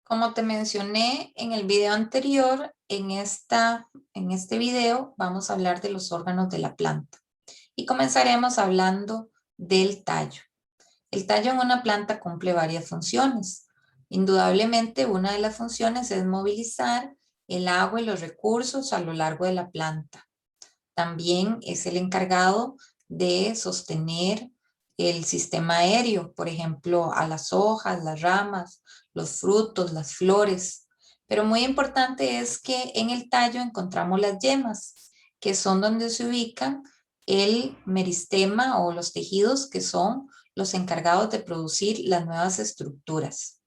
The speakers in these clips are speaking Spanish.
Como te mencioné en el video anterior, en este video vamos a hablar de los órganos de la planta y comenzaremos hablando del tallo. El tallo en una planta cumple varias funciones. Indudablemente, una de las funciones es movilizar el agua y los recursos a lo largo de la planta. También es el encargado de sostener el sistema aéreo, por ejemplo, a las hojas, las ramas, los frutos, las flores. Pero muy importante es que en el tallo encontramos las yemas, que son donde se ubican el meristema o los tejidos que son los encargados de producir las nuevas estructuras.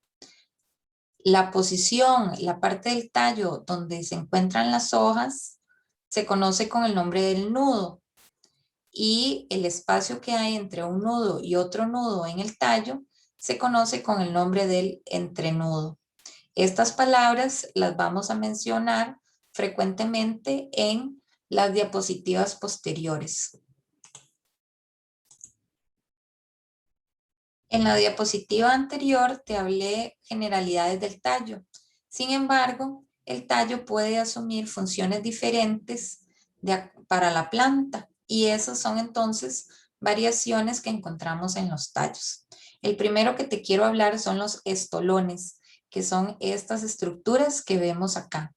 La posición, la parte del tallo donde se encuentran las hojas, se conoce con el nombre del nudo, y el espacio que hay entre un nudo y otro nudo en el tallo se conoce con el nombre del entrenudo. Estas palabras las vamos a mencionar frecuentemente en las diapositivas posteriores. En la diapositiva anterior te hablé generalidades del tallo. Sin embargo, el tallo puede asumir funciones diferentes para la planta y esas son entonces variaciones que encontramos en los tallos. El primero que te quiero hablar son los estolones, que son estas estructuras que vemos acá.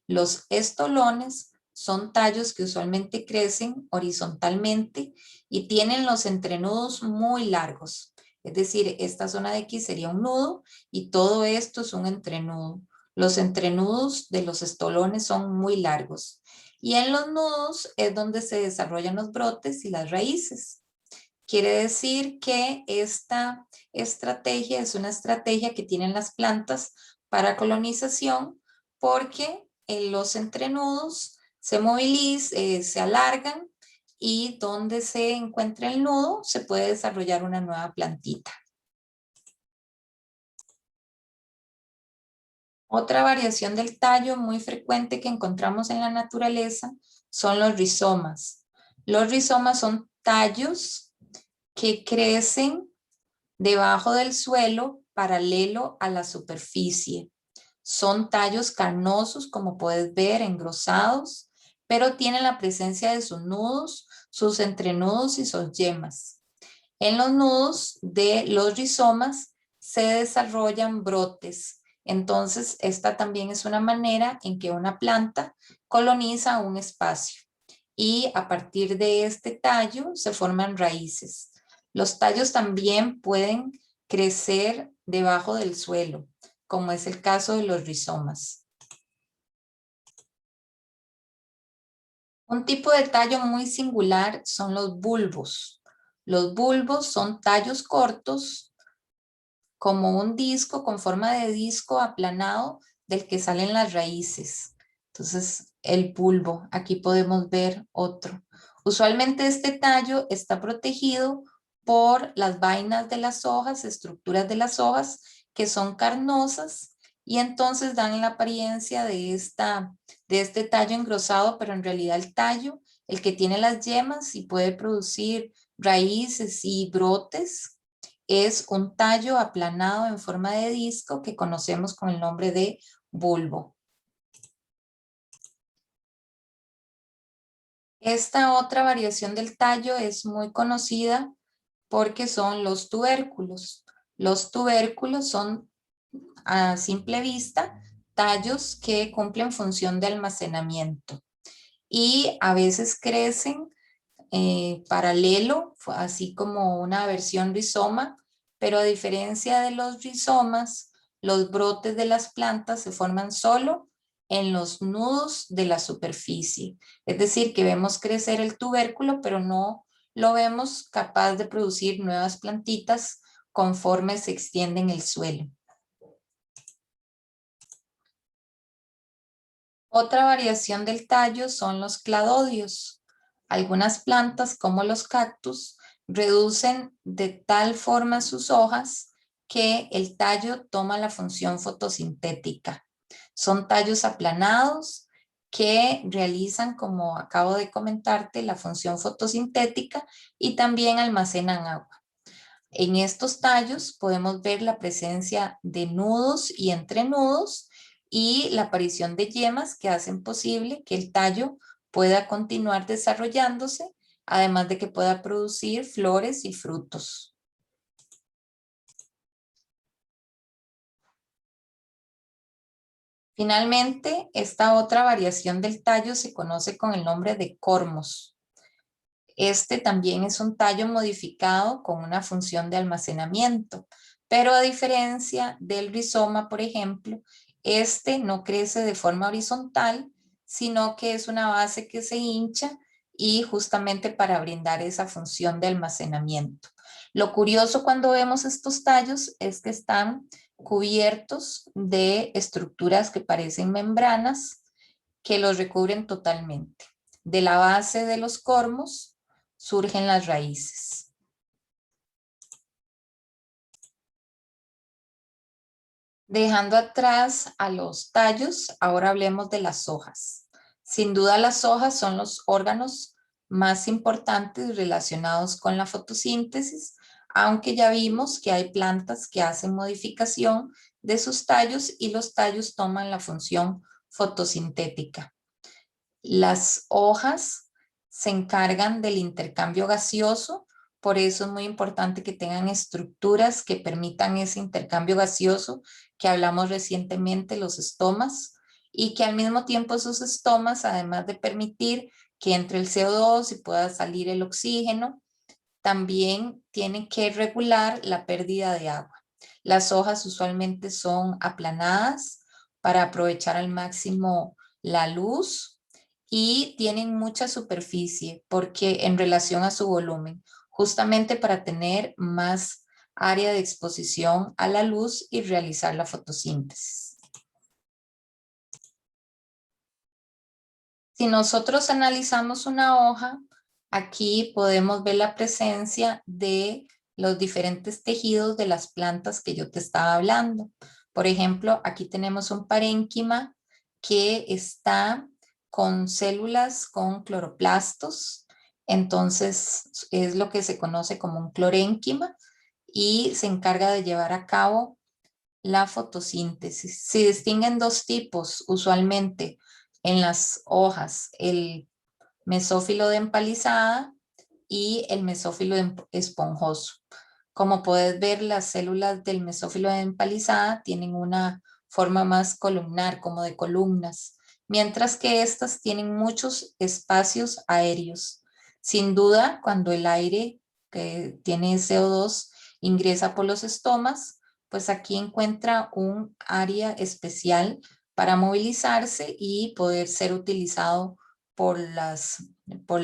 Los estolones son tallos que usualmente crecen horizontalmente y tienen los entrenudos muy largos. Es decir, esta zona de aquí sería un nudo y todo esto es un entrenudo. Los entrenudos de los estolones son muy largos. Y en los nudos es donde se desarrollan los brotes y las raíces. Quiere decir que esta estrategia es una estrategia que tienen las plantas para colonización porque los entrenudos se movilizan, se alargan y donde se encuentra el nudo se puede desarrollar una nueva plantita. Otra variación del tallo muy frecuente que encontramos en la naturaleza son los rizomas. Los rizomas son tallos que crecen debajo del suelo paralelo a la superficie. Son tallos carnosos, como puedes ver, engrosados, pero tienen la presencia de sus nudos, sus entrenudos y sus yemas. En los nudos de los rizomas se desarrollan brotes. Entonces, esta también es una manera en que una planta coloniza un espacio. Y a partir de este tallo se forman raíces. Los tallos también pueden crecer debajo del suelo, como es el caso de los rizomas. Un tipo de tallo muy singular son los bulbos. Los bulbos son tallos cortos, como un disco con forma de disco aplanado del que salen las raíces. Entonces, el bulbo, aquí podemos ver otro. Usualmente este tallo está protegido por las vainas de las hojas, estructuras de las hojas que son carnosas y entonces dan la apariencia de este tallo engrosado, pero en realidad el tallo, el que tiene las yemas y puede producir raíces y brotes, es un tallo aplanado en forma de disco que conocemos con el nombre de bulbo. Esta otra variación del tallo es muy conocida porque son los tubérculos. Los tubérculos son, a simple vista, tallos que cumplen función de almacenamiento y a veces crecen paralelo, así como una versión rizoma, pero a diferencia de los rizomas, los brotes de las plantas se forman solo en los nudos de la superficie. Es decir, que vemos crecer el tubérculo, pero no lo vemos capaz de producir nuevas plantitas conforme se extiende en el suelo. Otra variación del tallo son los cladodios. Algunas plantas, como los cactus, reducen de tal forma sus hojas que el tallo toma la función fotosintética. Son tallos aplanados que realizan, como acabo de comentarte, la función fotosintética y también almacenan agua. En estos tallos podemos ver la presencia de nudos y entrenudos y la aparición de yemas que hacen posible que el tallo pueda continuar desarrollándose, además de que pueda producir flores y frutos. Finalmente, esta otra variación del tallo se conoce con el nombre de cormos. Este también es un tallo modificado con una función de almacenamiento, pero a diferencia del rizoma, por ejemplo, este no crece de forma horizontal, sino que es una base que se hincha y justamente para brindar esa función de almacenamiento. Lo curioso cuando vemos estos tallos es que están cubiertos de estructuras que parecen membranas que los recubren totalmente. De la base de los cormos surgen las raíces. Dejando atrás a los tallos, ahora hablemos de las hojas. Sin duda las hojas son los órganos más importantes relacionados con la fotosíntesis, aunque ya vimos que hay plantas que hacen modificación de sus tallos y los tallos toman la función fotosintética. Las hojas se encargan del intercambio gaseoso, por eso es muy importante que tengan estructuras que permitan ese intercambio gaseoso que hablamos recientemente, los estomas, y que al mismo tiempo esos estomas, además de permitir que entre el CO2 y pueda salir el oxígeno, también tienen que regular la pérdida de agua. Las hojas usualmente son aplanadas para aprovechar al máximo la luz y tienen mucha superficie porque en relación a su volumen, justamente para tener más área de exposición a la luz y realizar la fotosíntesis. Si nosotros analizamos una hoja, aquí podemos ver la presencia de los diferentes tejidos de las plantas que yo te estaba hablando. Por ejemplo, aquí tenemos un parénquima que está con células con cloroplastos. Entonces, es lo que se conoce como un clorénquima y se encarga de llevar a cabo la fotosíntesis. Se distinguen dos tipos usualmente en las hojas, el mesófilo de empalizada y el mesófilo esponjoso. Como puedes ver, las células del mesófilo de empalizada tienen una forma más columnar, como de columnas, mientras que estas tienen muchos espacios aéreos. Sin duda, cuando el aire que tiene CO2 ingresa por los estomas, pues aquí encuentra un área especial para movilizarse y poder ser utilizado por, por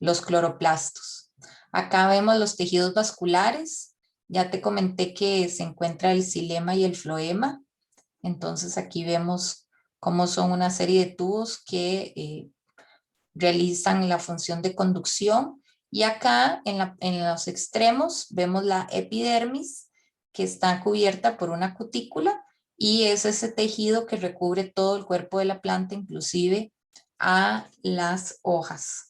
los cloroplastos. Acá vemos los tejidos vasculares. Ya te comenté que se encuentra el xilema y el floema. Entonces aquí vemos cómo son una serie de tubos que realizan la función de conducción. Y acá en los extremos vemos la epidermis que está cubierta por una cutícula y es ese tejido que recubre todo el cuerpo de la planta, inclusive a las hojas.